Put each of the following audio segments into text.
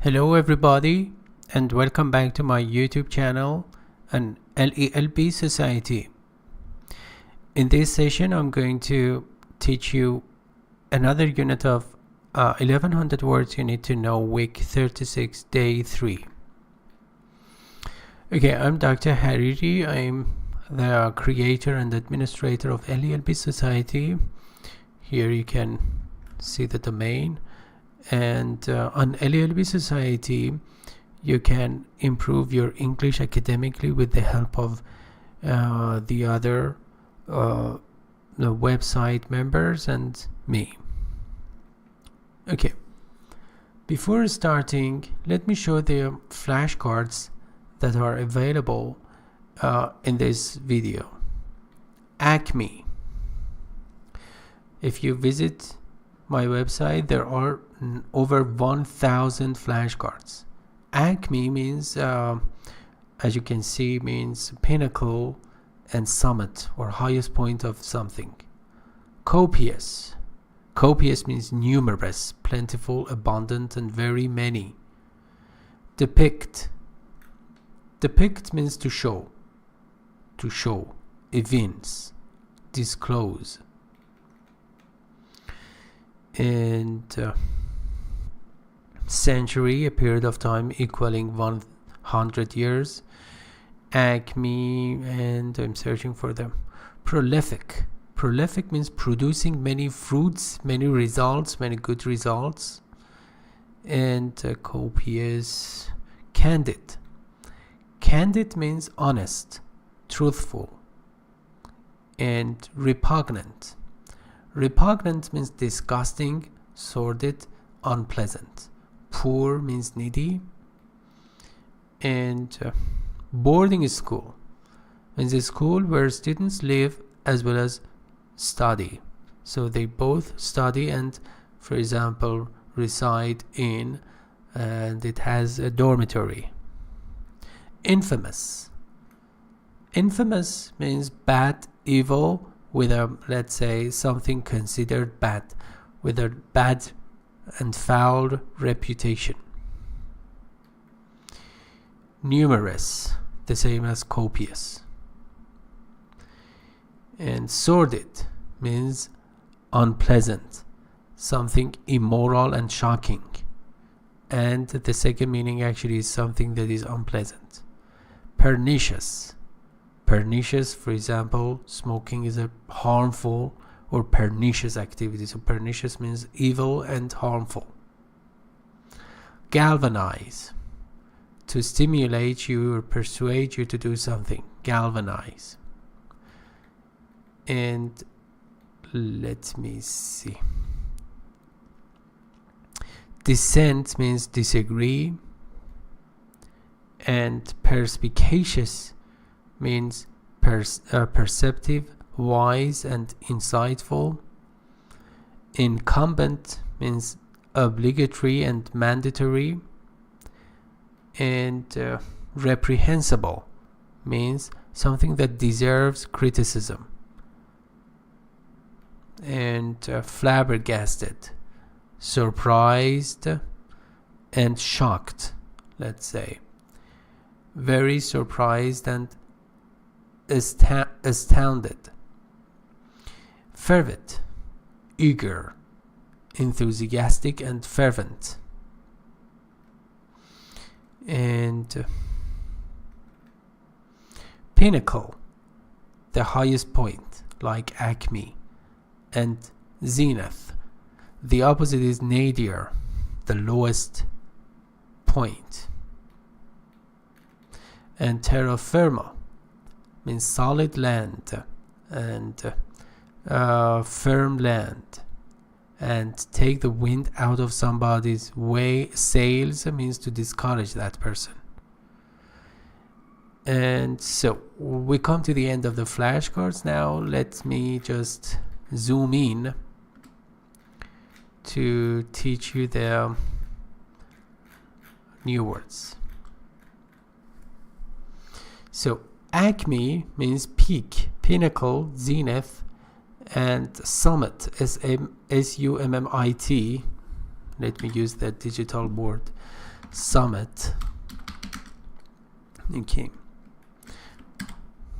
Hello everybody and welcome back to my YouTube channel and LELB Society. In this session I'm going to teach you another unit of 1100 words you need to know, week 36, day 3. Okay, I'm Dr. Hariri. I'm the creator and administrator of LELB Society. Here you can see the domain. And on LELB Society you can improve your English academically with the help of the other the website members and me. Okay, before starting, let me show the flashcards that are available in this video. Acme. If you visit my website, there are over 1,000 flashcards. Acme means, as you can see, means pinnacle and summit or highest point of something. Copious. Copious means numerous, plentiful, abundant, and very many. Depict. Depict means to show. To show. Evince. Disclose. And century, a period of time equaling 100 years. Acme, and I'm searching for them. Prolific. Prolific means producing many fruits, many results, many good results. And copious. Candid. Candid means honest, truthful. And repugnant. Repugnant means disgusting, sordid, unpleasant. Poor means needy. And boarding school means a school where students live as well as study. So they both study and, for example, reside in, and it has a dormitory. Infamous. Infamous means bad, evil, with a, let's say, something considered bad, with a bad and foul reputation. Numerous, the same as copious. And sordid means unpleasant, something immoral and shocking. And the second meaning actually is something that is unpleasant. Pernicious. Pernicious, for example, smoking is a harmful or pernicious activity. So pernicious means evil and harmful. Galvanize. To stimulate you or persuade you to do something. Galvanize. And let me see. Dissent means disagree. And perspicacious means perceptive, wise, and insightful. Incumbent means obligatory and mandatory. And reprehensible means something that deserves criticism. And flabbergasted, surprised and shocked, let's say. Very surprised and astounded. Fervent, eager, enthusiastic and fervent. And pinnacle, the highest point, like Acme. And zenith, the opposite is nadir, the lowest point. And terra firma means solid land and firm land. And take the wind out of somebody's way. Sails means to discourage that person. And so we come to the end of the flashcards. Now let me just zoom in to teach you the new words. So acme means peak, pinnacle, zenith, and summit, S-U-M-M-I-T. Let me use that digital board. summit. Okay.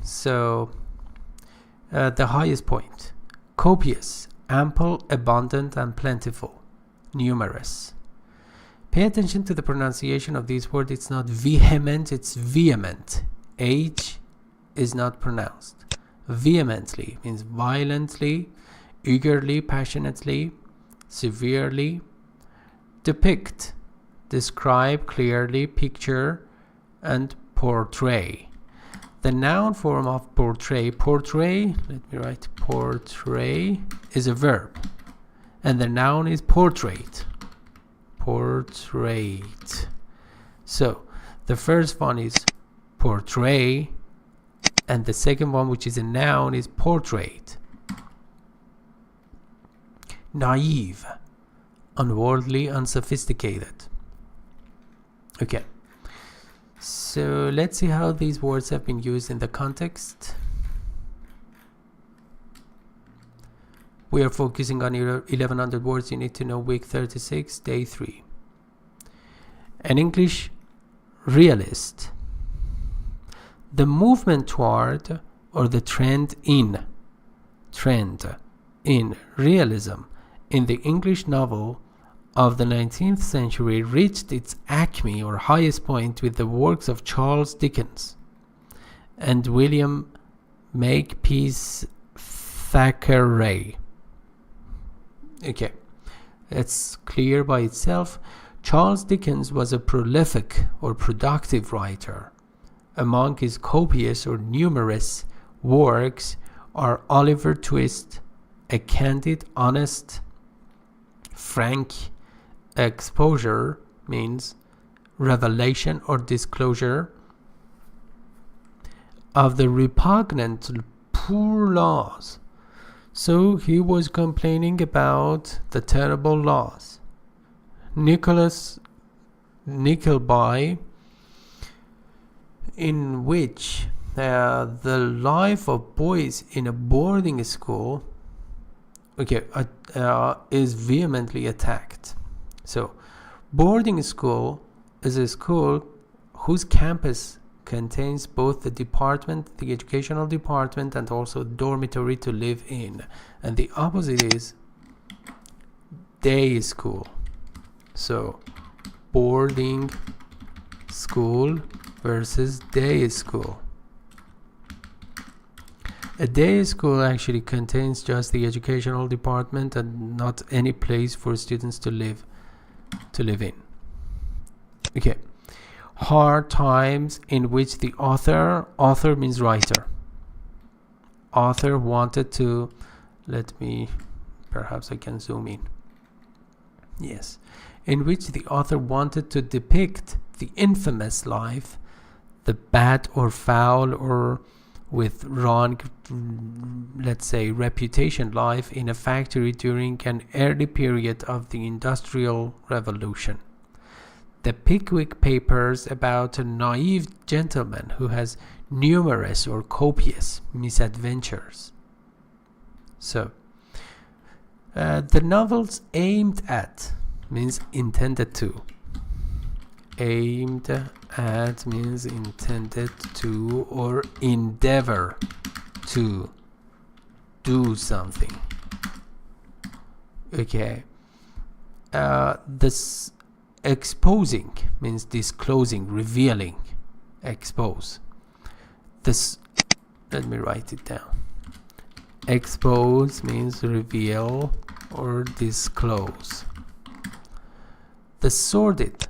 So the highest point: copious, ample, abundant, and plentiful, numerous. Pay attention to the pronunciation of these words. It's not vehement, it's vehement. H is not pronounced. Vehemently means violently, eagerly, passionately, severely. Depict, describe clearly, picture, and portray. The noun form of portray, let me write portray, is a verb. And the noun is portrait. Portrait. So the first one is portray, and the second one, which is a noun, is portrait. Naive, unworldly, unsophisticated. Okay. So let's see how these words have been used in the context. We are focusing on 1100 words you need to know, week 36, day 3. An English realist. The movement toward, or the trend in realism in the English novel of the 19th century reached its acme or highest point with the works of Charles Dickens and William Makepeace Thackeray. Okay, it's clear by itself. Charles Dickens was a prolific or productive writer. Among his copious or numerous works are Oliver Twist, a candid, honest, frank exposure, means revelation or disclosure, of the repugnant poor laws. So he was complaining about the terrible laws. Nicholas Nickleby, in which the life of boys in a boarding school is vehemently attacked. So boarding school is a school whose campus contains both the educational department, and also dormitory to live in. And the opposite is day school. So boarding school versus day school. A day school actually contains just the educational department and not any place for students to live in. Okay. Hard times in which the author means writer. Author wanted to, perhaps I can zoom in. Yes. In which the author wanted to depict the infamous life, the bad or foul or with wrong, reputation life in a factory during an early period of the Industrial Revolution. The Pickwick Papers about a naive gentleman who has numerous or copious misadventures. So, the novels aimed at means intended to. Aimed at means intended to or endeavor to do something. Okay. This exposing means disclosing, revealing, expose. This, let me write it down. Expose means reveal or disclose. The sordid.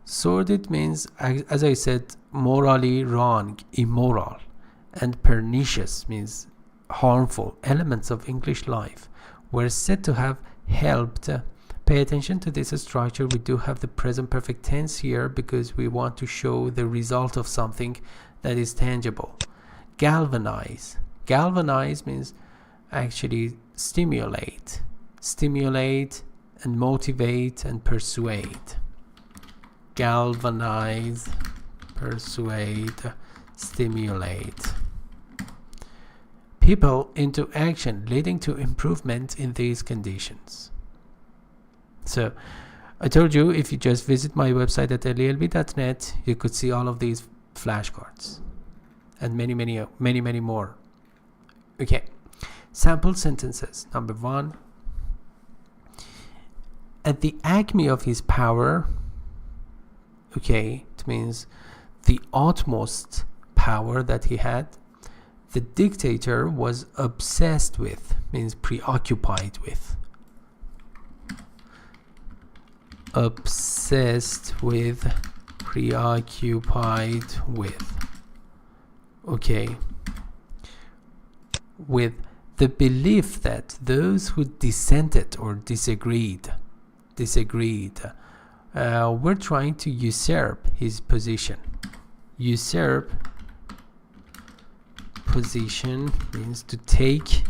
Sordid means, as I said, morally wrong, immoral. And pernicious means harmful. Elements of English life were said to have helped. Pay attention to this structure. We do have the present perfect tense here because we want to show the result of something that is tangible. Galvanize. Galvanize means actually stimulate. Stimulate and motivate and persuade. Galvanize, persuade, stimulate people into action, leading to improvement in these conditions. So I told you if you just visit my website at lelb.net, you could see all of these flashcards and many more. Okay, sample sentences. Number 1. At the acme of his power, okay, it means the utmost power that he had, the dictator was obsessed with, means preoccupied with. Obsessed with, preoccupied with. Okay. With the belief that those who dissented or disagreed were trying to usurp his position. Usurp position means to take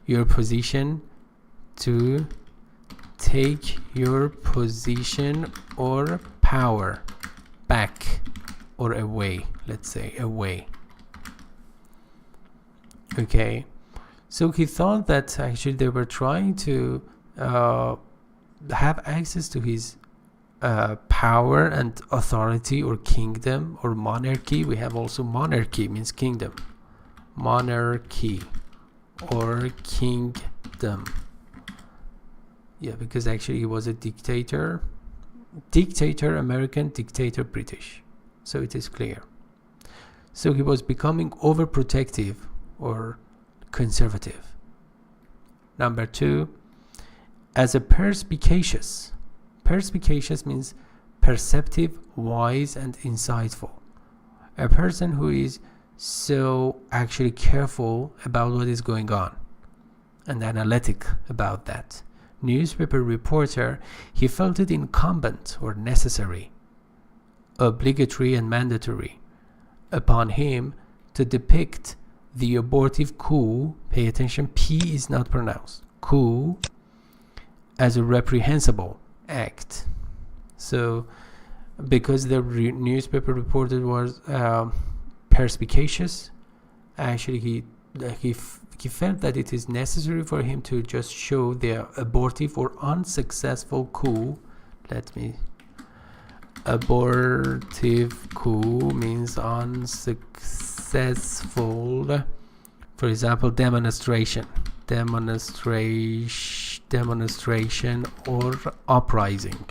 your position, to take your position or power back or away, let's say away. Okay, so he thought that actually they were trying to have access to his power and authority or kingdom or monarchy. We have also monarchy, means kingdom. Monarchy or kingdom. Yeah, because actually he was a dictator. Dictator American, dictator British. So it is clear. So he was becoming overprotective or conservative. Number 2, as a perspicacious. Perspicacious means perceptive, wise, and insightful. A person who is so actually careful about what is going on and analytic about that. Newspaper reporter, he felt it incumbent or necessary, obligatory and mandatory upon him to depict the abortive coup, pay attention, P is not pronounced, coup, as a reprehensible act. So because the newspaper reporter was perspicacious, actually he felt that it is necessary for him to just show the abortive or unsuccessful coup. Abortive coup means unsuccessful. For example, demonstration or uprising.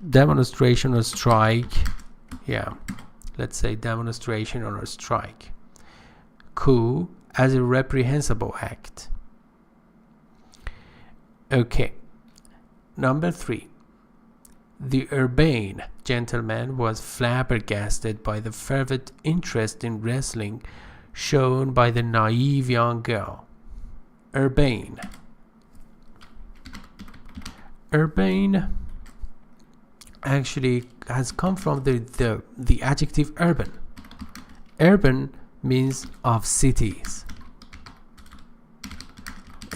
Demonstration or strike. Yeah, let's say demonstration or a strike. Coup as a reprehensible act. Okay. Number 3. The urbane gentleman was flabbergasted by the fervent interest in wrestling shown by the naive young girl. Urbane. Urbane actually has come from the adjective urban. Urban means of cities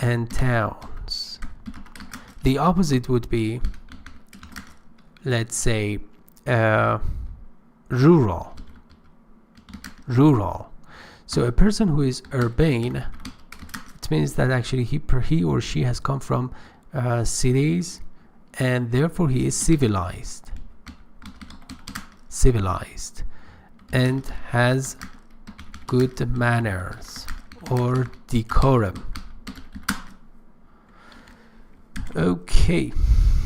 and towns. The opposite would be, let's say, rural. So a person who is urbane, it means that actually he or she has come from cities, and therefore he is civilized and has good manners or decorum. Okay,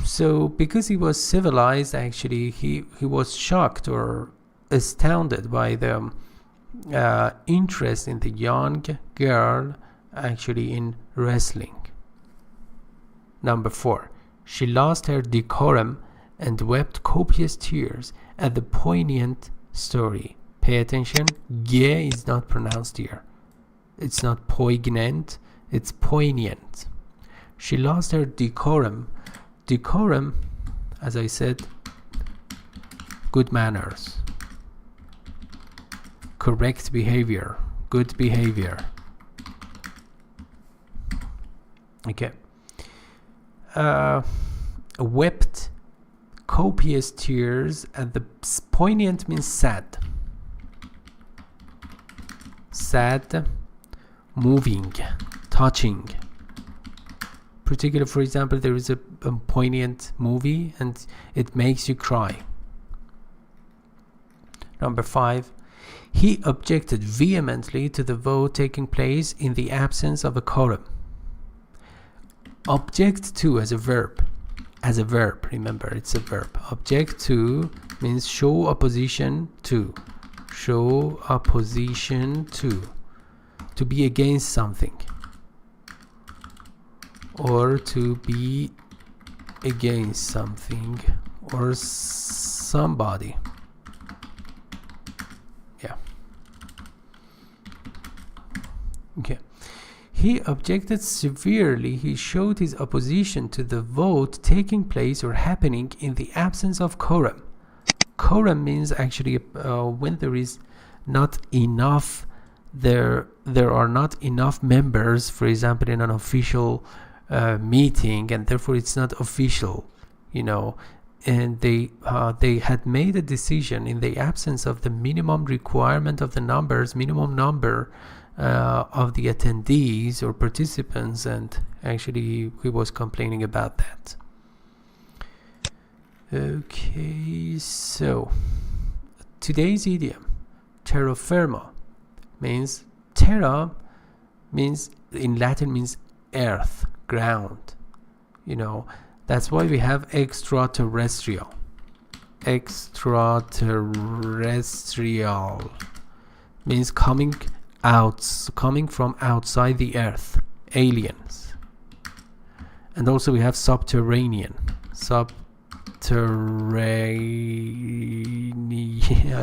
so because he was civilized, actually he was shocked or astounded by the interest in the young girl actually in wrestling. Number 4, she lost her decorum and wept copious tears at the poignant story. Pay attention, G is not pronounced here. It's not poignant, it's poignant. She lost her decorum. Decorum, as I said, good manners, correct behavior, good behavior. Okay. Wept copious tears at the poignant means sad. Sad, moving, touching. particular, for example, there is a poignant movie and it makes you cry. Number 5, he objected vehemently to the vote taking place in the absence of a quorum. Object to as a verb. Remember, it's a verb. Object to means show opposition to. Show opposition to. To be against something. Or to be against something or somebody. Yeah. Okay. He objected severely. He showed his opposition to the vote taking place or happening in the absence of quorum. Quorum means actually when there is not enough, there are not enough members, for example, in an official meeting, and therefore it's not official, and they had made a decision in the absence of the minimum requirement of the minimum number of the attendees or participants, and actually he was complaining about that. Okay, so today's idiom, terra firma, means terra means in Latin means earth, ground. That's why we have extraterrestrial. Extraterrestrial means coming from outside the earth, aliens. And also we have subterranean. I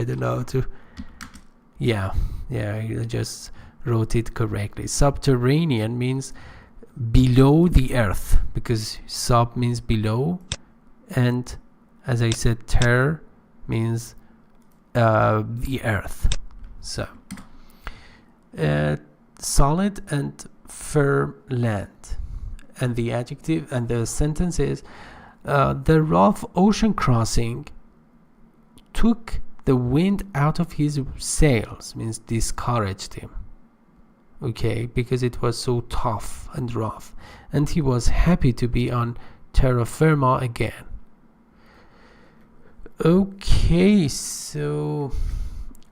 don't know how to. Yeah, I just wrote it correctly. Subterranean means below the earth, because sub means below, and as I said, ter means the earth. So solid and firm land. And the adjective and the sentence is the rough ocean crossing took the wind out of his sails, means discouraged him. Okay, because it was so tough and rough, and he was happy to be on terra firma again. Okay, so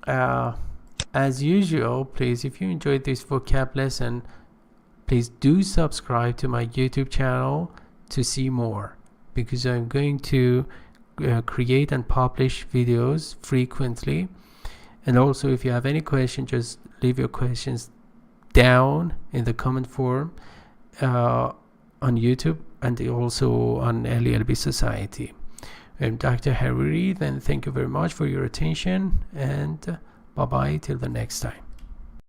as usual, please, if you enjoyed this vocab lesson, please do subscribe to my YouTube channel to see more, because I'm going to create and publish videos frequently. And also, if you have any question, just leave your questions down in the comment form on YouTube and also on LELB Society. I'm Dr. Hariri. Then thank you very much for your attention, and bye-bye till the next time.